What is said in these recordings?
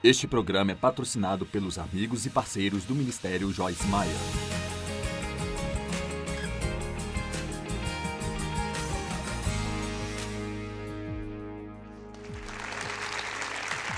Este programa é patrocinado pelos amigos e parceiros do Ministério Joyce Meyer.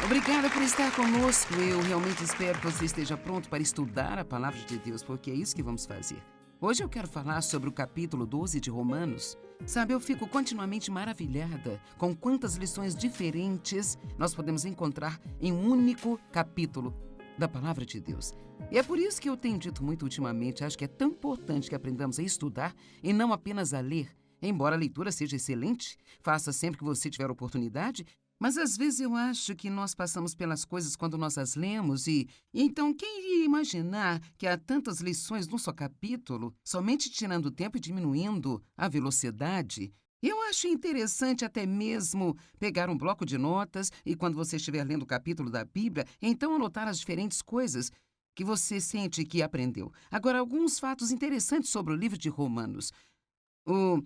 Obrigada por estar conosco. Eu realmente espero que você esteja pronto para estudar a Palavra de Deus, porque é isso que vamos fazer. Hoje eu quero falar sobre o capítulo 12 de Romanos. Sabe, eu fico continuamente maravilhada com quantas lições diferentes nós podemos encontrar em um único capítulo da Palavra de Deus. E é por isso que eu tenho dito muito ultimamente, acho que é tão importante que aprendamos a estudar e não apenas a ler. Embora a leitura seja excelente, faça sempre que você tiver oportunidade, mas às vezes eu acho que nós passamos pelas coisas quando nós as lemos e então quem iria imaginar que há tantas lições num só capítulo, somente tirando o tempo e diminuindo a velocidade? Eu acho interessante até mesmo pegar um bloco de notas e quando você estiver lendo o capítulo da Bíblia, então anotar as diferentes coisas que você sente que aprendeu. Agora, alguns fatos interessantes sobre o livro de Romanos. O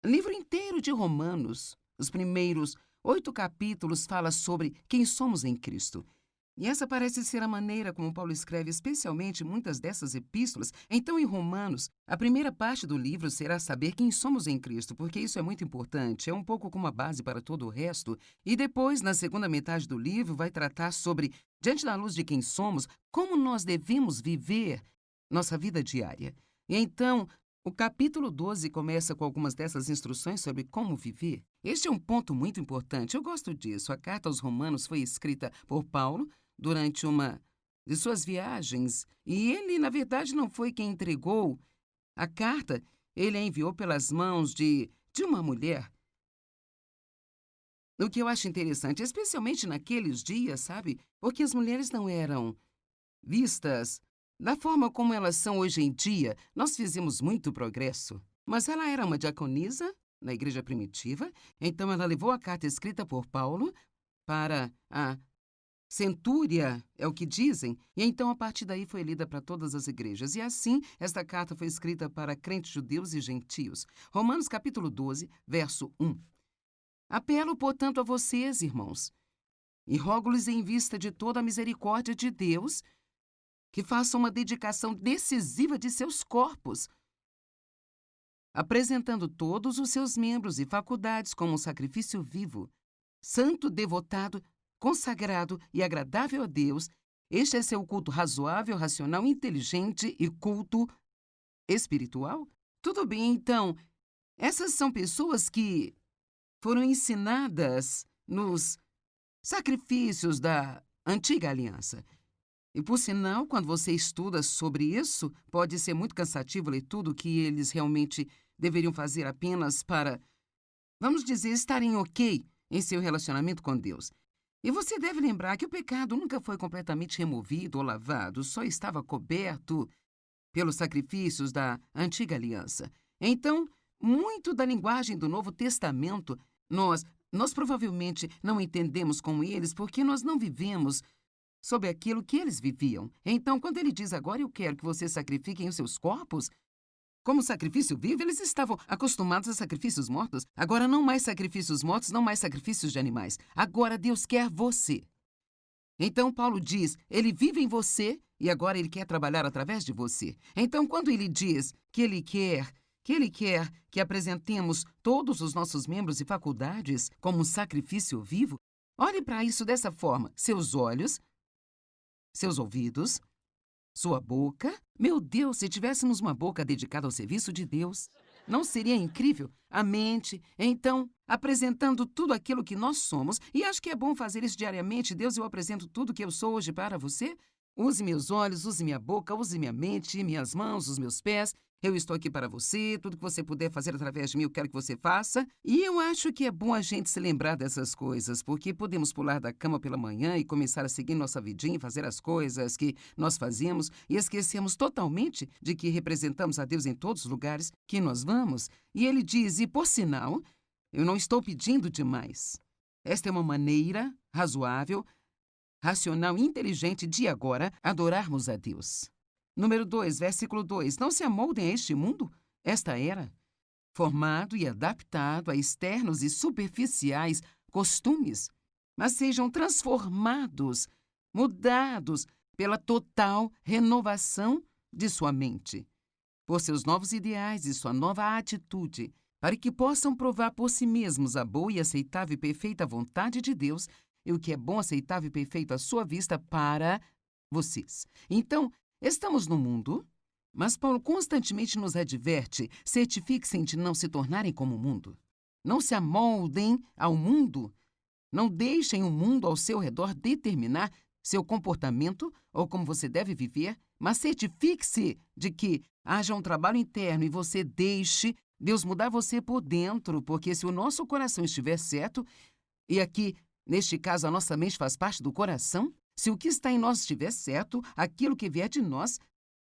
livro inteiro de Romanos, os primeiros 8 capítulos, fala sobre quem somos em Cristo. E essa parece ser a maneira como Paulo escreve especialmente muitas dessas epístolas. Então, em Romanos, a primeira parte do livro será saber quem somos em Cristo, porque isso é muito importante, é um pouco como a base para todo o resto. E depois, na segunda metade do livro, vai tratar sobre, diante da luz de quem somos, como nós devemos viver nossa vida diária. E então, o capítulo 12 começa com algumas dessas instruções sobre como viver. Este é um ponto muito importante. Eu gosto disso. A carta aos Romanos foi escrita por Paulo durante uma de suas viagens. E ele, na verdade, não foi quem entregou a carta. Ele a enviou pelas mãos de uma mulher. O que eu acho interessante, especialmente naqueles dias, sabe? Porque as mulheres não eram vistas da forma como elas são hoje em dia. Nós fizemos muito progresso. Mas ela era uma diaconisa na igreja primitiva, então ela levou a carta escrita por Paulo para a centúria, é o que dizem, e então a partir daí foi lida para todas as igrejas. E assim, esta carta foi escrita para crentes judeus e gentios. Romanos capítulo 12, verso 1. Apelo, portanto, a vocês, irmãos, e rogo-lhes em vista de toda a misericórdia de Deus, que façam uma dedicação decisiva de seus corpos, apresentando todos os seus membros e faculdades como um sacrifício vivo, santo, devotado, consagrado e agradável a Deus. Este é seu culto razoável, racional, inteligente e culto espiritual? Tudo bem, então, essas são pessoas que foram ensinadas nos sacrifícios da antiga aliança. E, por sinal, quando você estuda sobre isso, pode ser muito cansativo ler tudo o que eles realmente deveriam fazer apenas para, vamos dizer, estarem ok em seu relacionamento com Deus. E você deve lembrar que o pecado nunca foi completamente removido ou lavado, só estava coberto pelos sacrifícios da antiga aliança. Então, muito da linguagem do Novo Testamento, nós provavelmente não entendemos com eles porque nós não vivemos sobre aquilo que eles viviam. Então, quando ele diz agora eu quero que vocês sacrifiquem os seus corpos, como sacrifício vivo, eles estavam acostumados a sacrifícios mortos. Agora não mais sacrifícios mortos, não mais sacrifícios de animais. Agora Deus quer você. Então Paulo diz, ele vive em você e agora ele quer trabalhar através de você. Então quando ele diz que ele quer que apresentemos todos os nossos membros e faculdades como um sacrifício vivo, olhe para isso dessa forma. Seus olhos, seus ouvidos, sua boca. Meu Deus, se tivéssemos uma boca dedicada ao serviço de Deus, não seria incrível? A mente, então, apresentando tudo aquilo que nós somos, e acho que é bom fazer isso diariamente. Deus, eu apresento tudo que eu sou hoje para você. Use meus olhos, use minha boca, use minha mente, minhas mãos, os meus pés. Eu estou aqui para você, tudo que você puder fazer através de mim, eu quero que você faça. E eu acho que é bom a gente se lembrar dessas coisas, porque podemos pular da cama pela manhã e começar a seguir nossa vidinha, fazer as coisas que nós fazemos e esquecemos totalmente de que representamos a Deus em todos os lugares que nós vamos. E ele diz, e por sinal, eu não estou pedindo demais. Esta é uma maneira razoável, racional e inteligente de agora adorarmos a Deus. Número 2, versículo 2. Não se amoldem a este mundo, esta era, formado e adaptado a externos e superficiais costumes, mas sejam transformados mudados pela total renovação de sua mente, por seus novos ideais e sua nova atitude, para que possam provar por si mesmos a boa e aceitável e perfeita vontade de Deus e o que é bom, aceitável e perfeito à sua vista para vocês. Então, estamos no mundo, mas Paulo constantemente nos adverte: certifique-se de não se tornarem como o mundo. Não se amoldem ao mundo. Não deixem o mundo ao seu redor determinar seu comportamento ou como você deve viver, mas certifique-se de que haja um trabalho interno e você deixe Deus mudar você por dentro, porque se o nosso coração estiver certo, e aqui, neste caso, a nossa mente faz parte do coração, se o que está em nós estiver certo, aquilo que vier de nós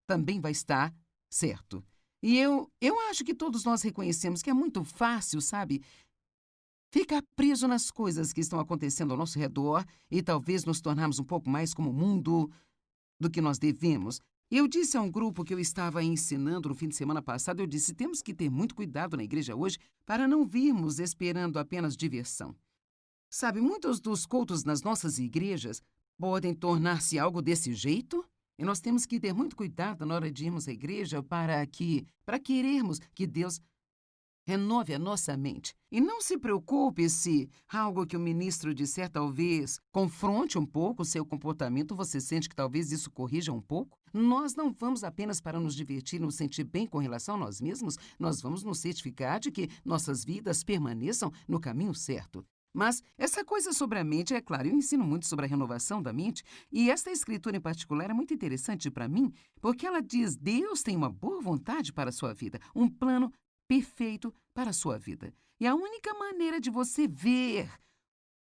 também vai estar certo. E eu acho que todos nós reconhecemos que é muito fácil, sabe, ficar preso nas coisas que estão acontecendo ao nosso redor e talvez nos tornarmos um pouco mais como o mundo do que nós devemos. Eu disse a um grupo que eu estava ensinando no fim de semana passado, eu disse: temos que ter muito cuidado na igreja hoje para não virmos esperando apenas diversão. Sabe, muitos dos cultos nas nossas igrejas podem tornar-se algo desse jeito, e nós temos que ter muito cuidado na hora de irmos à igreja para querermos que Deus renove a nossa mente. E não se preocupe se algo que o ministro disser talvez confronte um pouco o seu comportamento, você sente que talvez isso corrija um pouco. Nós não vamos apenas para nos divertir, nos sentir bem com relação a nós mesmos, nós vamos nos certificar de que nossas vidas permaneçam no caminho certo. Mas essa coisa sobre a mente, é claro, eu ensino muito sobre a renovação da mente, e esta escritura em particular é muito interessante para mim, porque ela diz: Deus tem uma boa vontade para a sua vida, um plano perfeito para a sua vida. E a única maneira de você ver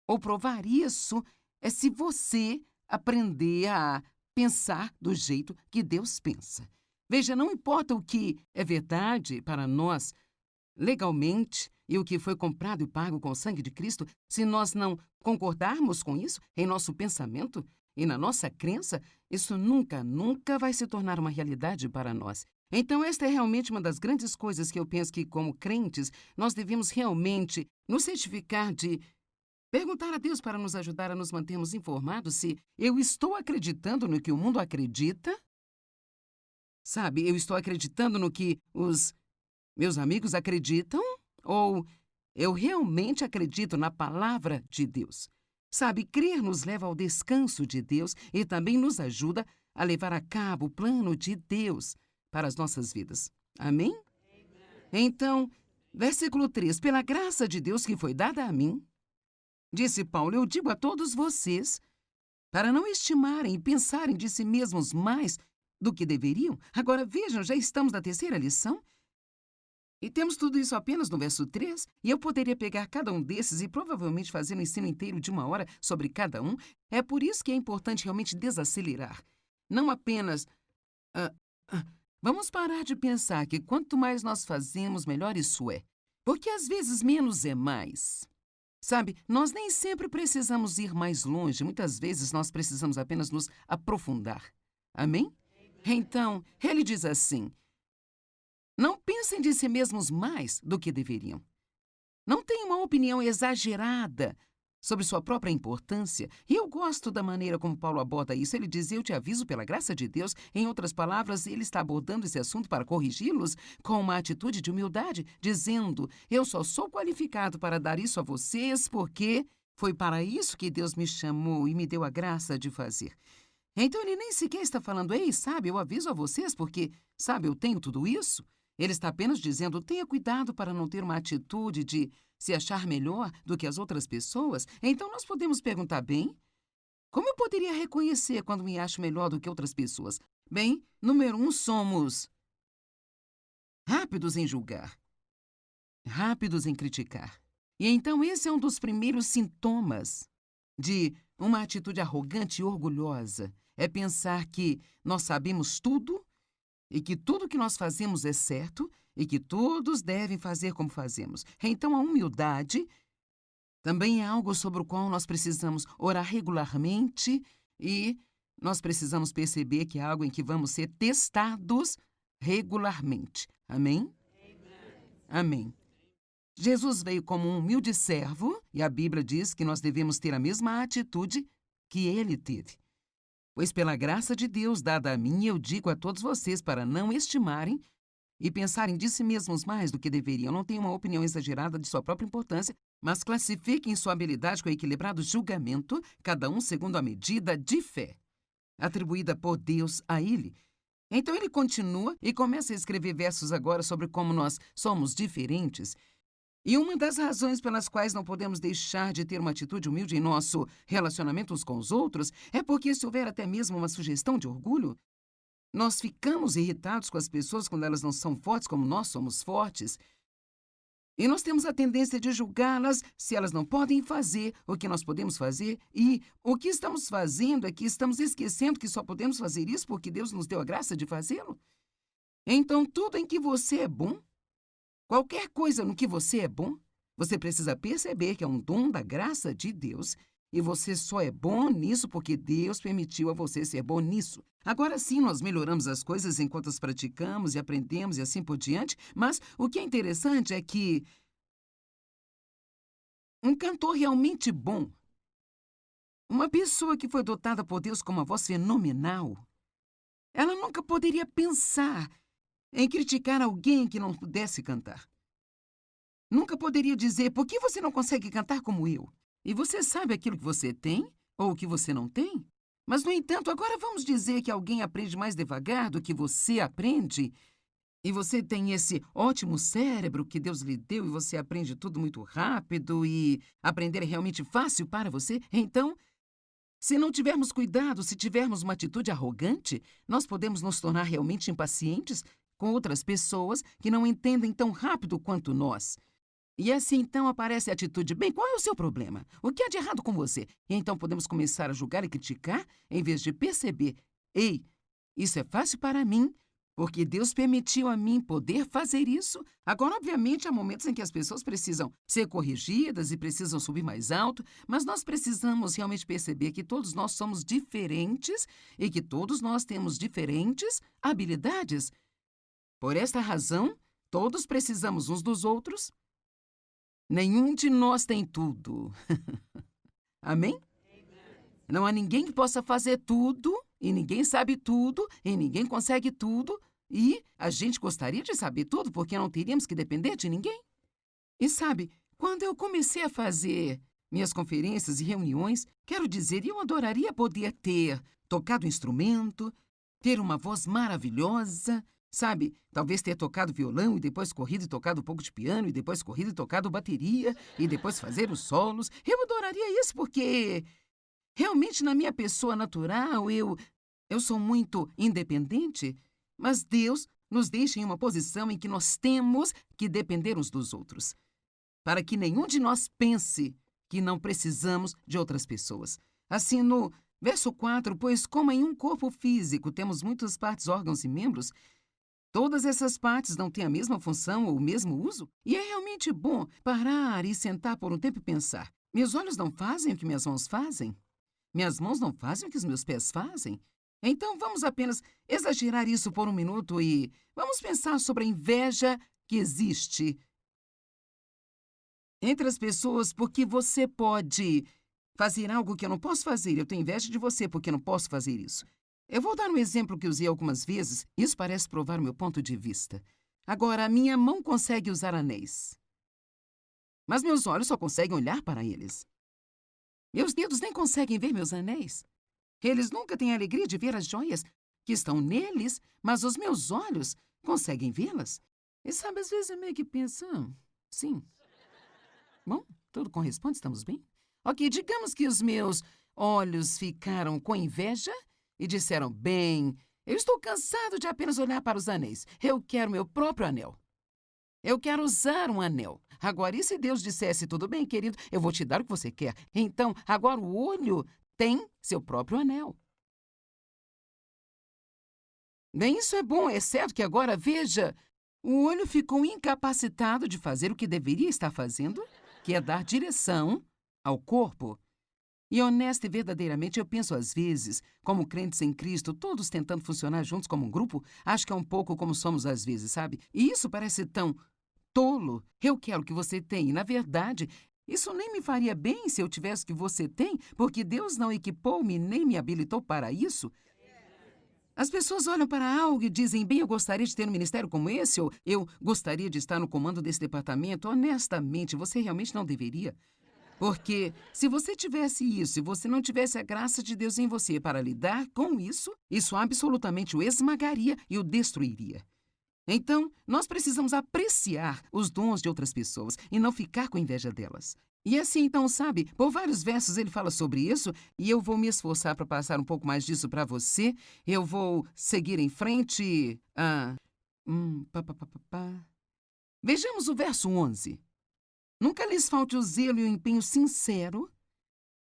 ou provar isso é se você aprender a pensar do jeito que Deus pensa. Veja, não importa o que é verdade para nós legalmente e o que foi comprado e pago com o sangue de Cristo, se nós não concordarmos com isso em nosso pensamento e na nossa crença, isso nunca vai se tornar uma realidade para nós. Então, esta é realmente uma das grandes coisas que eu penso que, como crentes, nós devemos realmente nos certificar de perguntar a Deus para nos ajudar a nos mantermos informados se eu estou acreditando no que o mundo acredita. Sabe, eu estou acreditando no que os meus amigos acreditam? Ou eu realmente acredito na palavra de Deus? Sabe, crer nos leva ao descanso de Deus e também nos ajuda a levar a cabo o plano de Deus para as nossas vidas. Amém? Então, versículo 3. Pela graça de Deus que foi dada a mim, disse Paulo, eu digo a todos vocês, para não estimarem e pensarem de si mesmos mais do que deveriam. Agora vejam, já estamos na terceira lição. E temos tudo isso apenas no verso 3, e eu poderia pegar cada um desses e provavelmente fazer um ensino inteiro de 1 hora sobre cada um. É por isso que é importante realmente desacelerar. Não apenas... Vamos parar de pensar que quanto mais nós fazemos, melhor isso é. Porque às vezes menos é mais. Sabe, nós nem sempre precisamos ir mais longe. Muitas vezes nós precisamos apenas nos aprofundar. Amém? Então, ele diz assim: não pensem de si mesmos mais do que deveriam. Não tenham uma opinião exagerada sobre sua própria importância. E eu gosto da maneira como Paulo aborda isso. Ele diz: eu te aviso pela graça de Deus. Em outras palavras, ele está abordando esse assunto para corrigi-los com uma atitude de humildade, dizendo: eu só sou qualificado para dar isso a vocês porque foi para isso que Deus me chamou e me deu a graça de fazer. Então ele nem sequer está falando: ei, sabe, eu aviso a vocês porque, sabe, eu tenho tudo isso. Ele está apenas dizendo: tenha cuidado para não ter uma atitude de se achar melhor do que as outras pessoas. Então nós podemos perguntar: bem, como eu poderia reconhecer quando me acho melhor do que outras pessoas? Bem, número 1, somos rápidos em julgar, rápidos em criticar. E então esse é um dos primeiros sintomas de uma atitude arrogante e orgulhosa. É pensar que nós sabemos tudo e que tudo que nós fazemos é certo e que todos devem fazer como fazemos. Então, a humildade também é algo sobre o qual nós precisamos orar regularmente e nós precisamos perceber que é algo em que vamos ser testados regularmente. Amém? Amém. Jesus veio como um humilde servo e a Bíblia diz que nós devemos ter a mesma atitude que ele teve. Pois pela graça de Deus dada a mim, eu digo a todos vocês para não estimarem e pensarem de si mesmos mais do que deveriam. Não tenham uma opinião exagerada de sua própria importância, mas classifiquem sua habilidade com equilibrado julgamento, cada um segundo a medida de fé atribuída por Deus a ele. Então ele continua e começa a escrever versos agora sobre como nós somos diferentes. E uma das razões pelas quais não podemos deixar de ter uma atitude humilde em nosso relacionamento uns com os outros é porque, se houver até mesmo uma sugestão de orgulho, nós ficamos irritados com as pessoas quando elas não são fortes como nós somos fortes. E nós temos a tendência de julgá-las se elas não podem fazer o que nós podemos fazer. E o que estamos fazendo é que estamos esquecendo que só podemos fazer isso porque Deus nos deu a graça de fazê-lo. Então, tudo em que você é bom, qualquer coisa no que você é bom, você precisa perceber que é um dom da graça de Deus e você só é bom nisso porque Deus permitiu a você ser bom nisso. Agora sim, nós melhoramos as coisas enquanto as praticamos e aprendemos e assim por diante, mas o que é interessante é que um cantor realmente bom, uma pessoa que foi dotada por Deus com uma voz fenomenal, ela nunca poderia pensar em criticar alguém que não pudesse cantar. Nunca poderia dizer, por que você não consegue cantar como eu? E você sabe aquilo que você tem ou o que você não tem? Mas, no entanto, agora vamos dizer que alguém aprende mais devagar do que você aprende e você tem esse ótimo cérebro que Deus lhe deu e você aprende tudo muito rápido e aprender é realmente fácil para você. Então, se não tivermos cuidado, se tivermos uma atitude arrogante, nós podemos nos tornar realmente impacientes com outras pessoas que não entendem tão rápido quanto nós. E assim, então, aparece a atitude, bem, qual é o seu problema? O que há de errado com você? E então podemos começar a julgar e criticar, em vez de perceber, ei, isso é fácil para mim, porque Deus permitiu a mim poder fazer isso. Agora, obviamente, há momentos em que as pessoas precisam ser corrigidas e precisam subir mais alto, mas nós precisamos realmente perceber que todos nós somos diferentes e que todos nós temos diferentes habilidades. Por esta razão, todos precisamos uns dos outros. Nenhum de nós tem tudo. Amém? Não há ninguém que possa fazer tudo, e ninguém sabe tudo, e ninguém consegue tudo, e a gente gostaria de saber tudo porque não teríamos que depender de ninguém. E sabe, quando eu comecei a fazer minhas conferências e reuniões, quero dizer, eu adoraria poder ter tocado instrumento, ter uma voz maravilhosa, sabe, talvez ter tocado violão e depois corrido e tocado um pouco de piano e depois corrido e tocado bateria e depois fazer os solos. Eu adoraria isso porque realmente na minha pessoa natural eu sou muito independente, mas Deus nos deixa em uma posição em que nós temos que depender uns dos outros, para que nenhum de nós pense que não precisamos de outras pessoas. Assim, no verso 4, pois como em um corpo físico temos muitas partes, órgãos e membros, todas essas partes não têm a mesma função ou o mesmo uso? E é realmente bom parar e sentar por um tempo e pensar. Meus olhos não fazem o que minhas mãos fazem? Minhas mãos não fazem o que os meus pés fazem? Então vamos apenas exagerar isso por um minuto e vamos pensar sobre a inveja que existe entre as pessoas porque você pode fazer algo que eu não posso fazer. Eu tenho inveja de você porque não posso fazer isso. Eu vou dar um exemplo que usei algumas vezes. Isso parece provar o meu ponto de vista. Agora, a minha mão consegue usar anéis, mas meus olhos só conseguem olhar para eles. Meus dedos nem conseguem ver meus anéis. Eles nunca têm a alegria de ver as joias que estão neles, mas os meus olhos conseguem vê-las. E sabe, às vezes eu meio que penso, sim. Bom, tudo corresponde, estamos bem? Ok, digamos que os meus olhos ficaram com inveja e disseram, bem, eu estou cansado de apenas olhar para os anéis. Eu quero meu próprio anel. Eu quero usar um anel. Agora, e se Deus dissesse, tudo bem, querido, eu vou te dar o que você quer. Então, agora o olho tem seu próprio anel. Bem, isso é bom, exceto que agora, veja, o olho ficou incapacitado de fazer o que deveria estar fazendo, que é dar direção ao corpo. E honesta e verdadeiramente, eu penso às vezes, como crentes em Cristo, todos tentando funcionar juntos como um grupo, acho que é um pouco como somos às vezes, sabe? E isso parece tão tolo. Eu quero que você tenha, e na verdade, Isso nem me faria bem se eu tivesse o que você tem, porque Deus não equipou-me nem me habilitou para isso. As pessoas olham para algo e dizem, bem, eu gostaria de ter um ministério como esse, ou eu gostaria de estar no comando desse departamento. Honestamente, você realmente não deveria. Porque se você tivesse isso e você não tivesse a graça de Deus em você para lidar com isso, isso absolutamente o esmagaria e o destruiria. Então, nós precisamos apreciar os dons de outras pessoas e não ficar com inveja delas. E assim, então, sabe, por vários versos ele fala sobre isso, e eu vou me esforçar para passar um pouco mais disso para você. Eu vou seguir em frente. Vejamos o verso 11. Nunca lhes falte o zelo e o empenho sincero.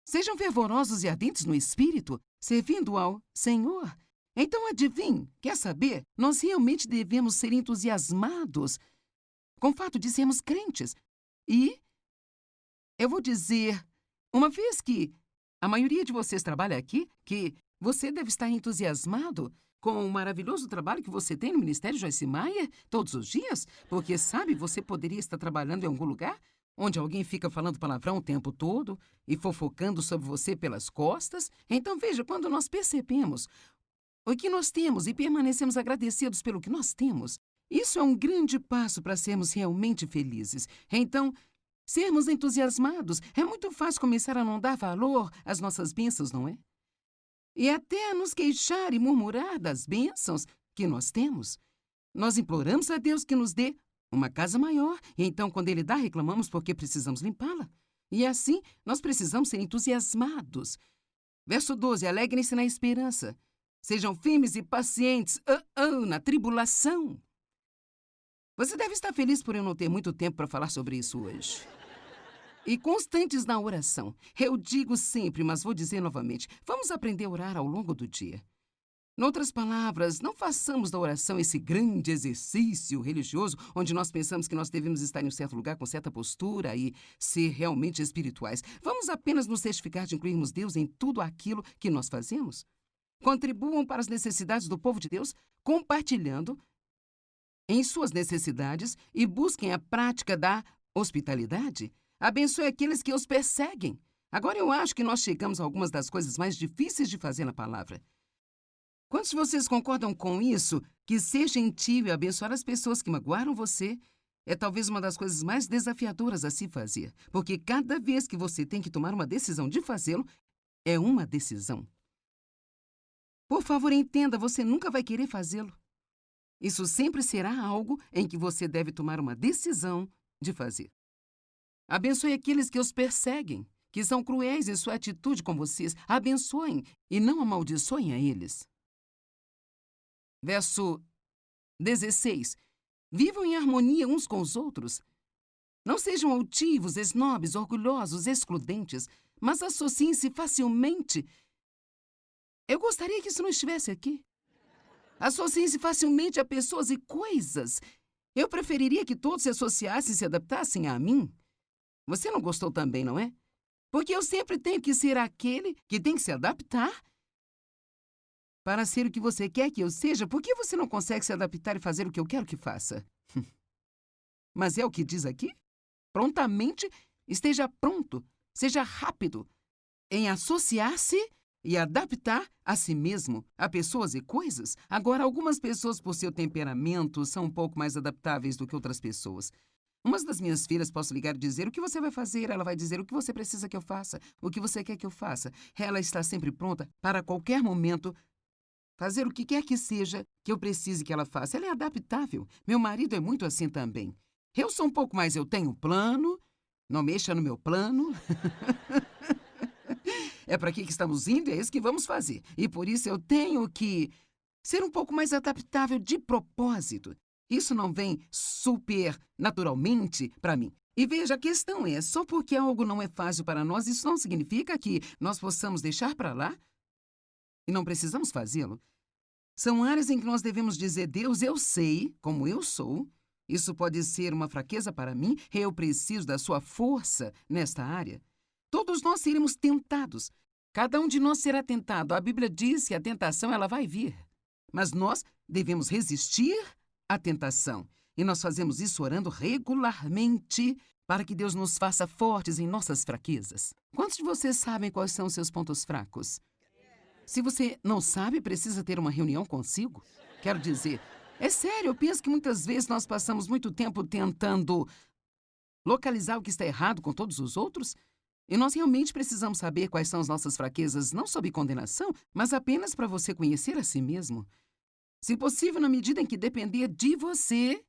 Sejam fervorosos e ardentes no espírito, servindo ao Senhor. Então, adivinhe, quer saber? Nós realmente devemos ser entusiasmados com o fato de sermos crentes. E eu vou dizer, uma vez que a maioria de vocês trabalha aqui, que você deve estar entusiasmado com o maravilhoso trabalho que você tem no Ministério Joyce Meyer todos os dias, porque, sabe, você poderia estar trabalhando em algum lugar onde alguém fica falando palavrão o tempo todo e fofocando sobre você pelas costas. Então, veja, quando nós percebemos o que nós temos e permanecemos agradecidos pelo que nós temos, isso é um grande passo para sermos realmente felizes. Então, sermos entusiasmados, é muito fácil começar a não dar valor às nossas bênçãos, não é? E até a nos queixar e murmurar das bênçãos que nós temos. Nós imploramos a Deus que nos dê uma casa maior, e então, quando Ele dá, reclamamos porque precisamos limpá-la. E assim, nós precisamos ser entusiasmados. Verso 12, alegrem-se na esperança. Sejam firmes e pacientes na tribulação. Você deve estar feliz por eu não ter muito tempo para falar sobre isso hoje. E constantes na oração. Eu digo sempre, mas vou dizer novamente, vamos aprender a orar ao longo do dia. Em outras palavras, não façamos da oração esse grande exercício religioso onde nós pensamos que nós devemos estar em um certo lugar com certa postura e ser realmente espirituais. Vamos apenas nos certificar de incluirmos Deus em tudo aquilo que nós fazemos. Contribuam para as necessidades do povo de Deus, compartilhando em suas necessidades e busquem a prática da hospitalidade. Abençoe aqueles que os perseguem. Agora eu acho que nós chegamos a algumas das coisas mais difíceis de fazer na palavra. Quantos de vocês concordam com isso? Que ser gentil e abençoar as pessoas que magoaram você é talvez uma das coisas mais desafiadoras a se fazer. Porque cada vez que você tem que tomar uma decisão de fazê-lo, é uma decisão. Por favor, entenda, você nunca vai querer fazê-lo. Isso sempre será algo em que você deve tomar uma decisão de fazer. Abençoe aqueles que os perseguem, que são cruéis em sua atitude com vocês. Abençoem e não amaldiçoem a eles. Verso 16. Vivam em harmonia uns com os outros. Não sejam altivos, esnobes, orgulhosos, excludentes, mas associem-se facilmente. Eu gostaria que isso não estivesse aqui. Associem-se facilmente a pessoas e coisas. Eu preferiria que todos se associassem e se adaptassem a mim. Você não gostou também, não é? Porque eu sempre tenho que ser aquele que tem que se adaptar para ser o que você quer que eu seja. Por que você não consegue se adaptar e fazer o que eu quero que faça? Mas é o que diz aqui? Prontamente, esteja pronto, seja rápido em associar-se e adaptar a si mesmo a pessoas e coisas. Agora, algumas pessoas, por seu temperamento, são um pouco mais adaptáveis do que outras pessoas. Uma das minhas filhas, posso ligar e dizer o que você vai fazer, ela vai dizer o que você precisa que eu faça, o que você quer que eu faça. Ela está sempre pronta para, a qualquer momento, fazer o que quer que seja que eu precise que ela faça. Ela é adaptável. Meu marido é muito assim também. Eu sou um pouco mais, eu tenho plano, não mexa no meu plano. É para aqui que estamos indo, é isso que vamos fazer. E por isso eu tenho que ser um pouco mais adaptável de propósito. Isso não vem super naturalmente para mim. E veja, a questão é, só porque algo não é fácil para nós, isso não significa que nós possamos deixar para lá e não precisamos fazê-lo. São áreas em que nós devemos dizer, Deus, eu sei como eu sou. Isso pode ser uma fraqueza para mim, eu preciso da sua força nesta área. Todos nós seremos tentados. Cada um de nós será tentado. A Bíblia diz que a tentação ela vai vir. Mas nós devemos resistir à tentação. E nós fazemos isso orando regularmente para que Deus nos faça fortes em nossas fraquezas. Quantos de vocês sabem quais são os seus pontos fracos? Se você não sabe, precisa ter uma reunião consigo. Quero dizer, é sério, eu penso que muitas vezes nós passamos muito tempo tentando localizar o que está errado com todos os outros. E nós realmente precisamos saber quais são as nossas fraquezas, não sob condenação, mas apenas para você conhecer a si mesmo. Se possível, na medida em que depender de você,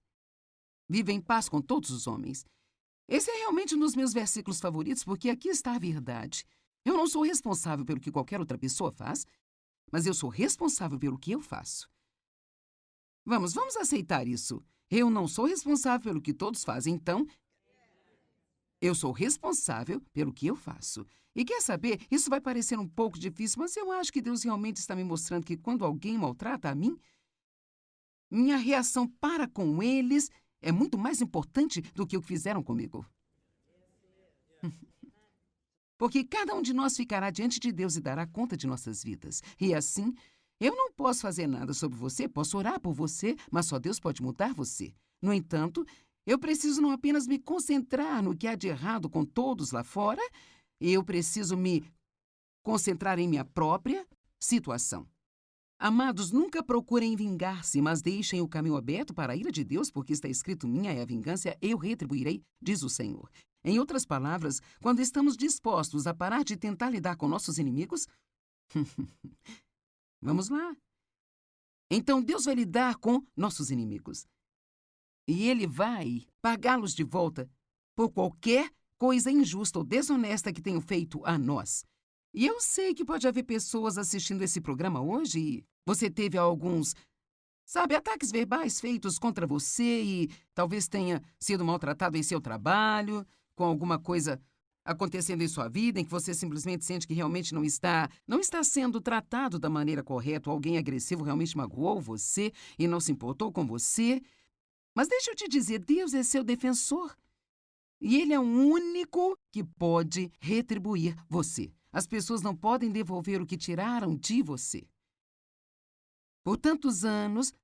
viva em paz com todos os homens. Esse é realmente um dos meus versículos favoritos, porque aqui está a verdade. Eu não sou responsável pelo que qualquer outra pessoa faz, mas eu sou responsável pelo que eu faço. Vamos aceitar isso. Eu não sou responsável pelo que todos fazem, então eu sou responsável pelo que eu faço. E quer saber, isso vai parecer um pouco difícil, mas eu acho que Deus realmente está me mostrando que quando alguém maltrata a mim, minha reação para com eles é muito mais importante do que o que fizeram comigo. Porque cada um de nós ficará diante de Deus e dará conta de nossas vidas. E assim, eu não posso fazer nada sobre você, posso orar por você, mas só Deus pode mudar você. No entanto, eu preciso não apenas me concentrar no que há de errado com todos lá fora, eu preciso me concentrar em minha própria situação. Amados, nunca procurem vingar-se, mas deixem o caminho aberto para a ira de Deus, porque está escrito: minha é a vingança, eu retribuirei, diz o Senhor. Em outras palavras, quando estamos dispostos a parar de tentar lidar com nossos inimigos, vamos lá. Então Deus vai lidar com nossos inimigos. E Ele vai pagá-los de volta por qualquer coisa injusta ou desonesta que tenham feito a nós. E eu sei que pode haver pessoas assistindo esse programa hoje e você teve alguns, ataques verbais feitos contra você e talvez tenha sido maltratado em seu trabalho, com alguma coisa acontecendo em sua vida em que você simplesmente sente que realmente não está sendo tratado da maneira correta, ou alguém agressivo realmente magoou você e não se importou com você. Mas deixa eu te dizer, Deus é seu defensor. E Ele é o único que pode retribuir você. As pessoas não podem devolver o que tiraram de você. Por tantos anos,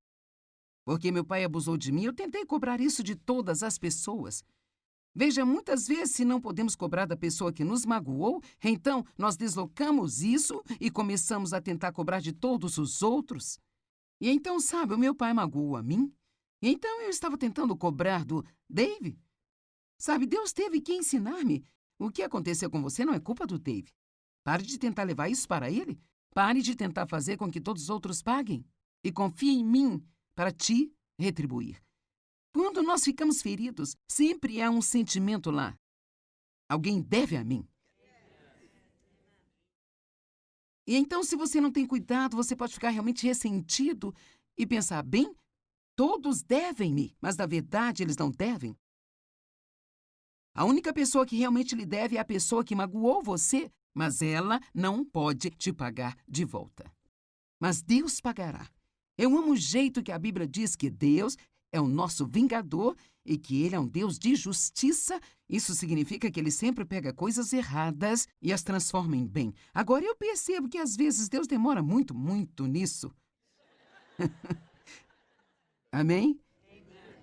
porque meu pai abusou de mim, eu tentei cobrar isso de todas as pessoas. Veja, muitas vezes, se não podemos cobrar da pessoa que nos magoou, então nós deslocamos isso e começamos a tentar cobrar de todos os outros. E então, o meu pai magoou a mim. E então eu estava tentando cobrar do Dave. Deus teve que ensinar-me. O que aconteceu com você não é culpa do Dave. Pare de tentar levar isso para ele. Pare de tentar fazer com que todos os outros paguem. E confie em mim para te retribuir. Quando nós ficamos feridos, sempre há um sentimento lá. Alguém deve a mim. E então, se você não tem cuidado, você pode ficar realmente ressentido e pensar, bem, todos devem-me, mas na verdade eles não devem. A única pessoa que realmente lhe deve é a pessoa que magoou você, mas ela não pode te pagar de volta. Mas Deus pagará. Eu amo o jeito que a Bíblia diz que Deus é o nosso vingador e que Ele é um Deus de justiça. Isso significa que Ele sempre pega coisas erradas e as transforma em bem. Agora, eu percebo que às vezes Deus demora muito, muito nisso. Amém?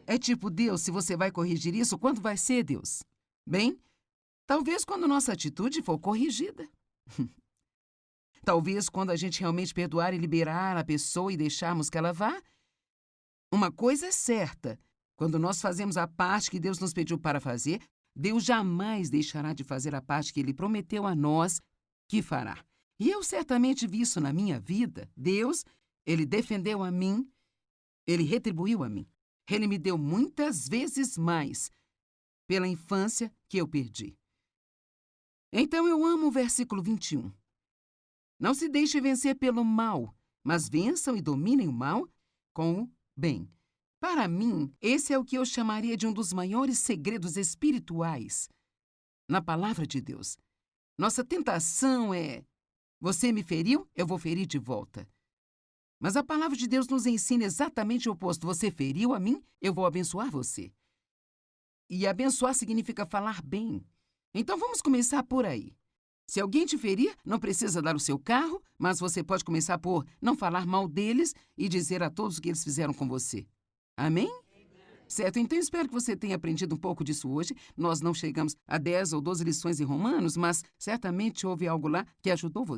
É tipo, Deus, se você vai corrigir isso, quando vai ser, Deus? Bem, talvez quando nossa atitude for corrigida. Talvez quando a gente realmente perdoar e liberar a pessoa e deixarmos que ela vá. Uma coisa é certa, quando nós fazemos a parte que Deus nos pediu para fazer, Deus jamais deixará de fazer a parte que Ele prometeu a nós que fará. E eu certamente vi isso na minha vida. Deus, Ele defendeu a mim, Ele retribuiu a mim. Ele me deu muitas vezes mais pela infância que eu perdi. Então eu amo o versículo 21. Não se deixe vencer pelo mal, mas vençam e dominem o mal com o bem. Para mim, esse é o que eu chamaria de um dos maiores segredos espirituais na palavra de Deus. Nossa tentação é: você me feriu, eu vou ferir de volta. Mas a palavra de Deus nos ensina exatamente o oposto. Você feriu a mim, eu vou abençoar você. E abençoar significa falar bem. Então vamos começar por aí. Se alguém te ferir, não precisa dar o seu carro, mas você pode começar por não falar mal deles e dizer a todos o que eles fizeram com você. Amém? Certo, então espero que você tenha aprendido um pouco disso hoje. Nós não chegamos a 10 ou 12 lições em Romanos, mas certamente houve algo lá que ajudou você.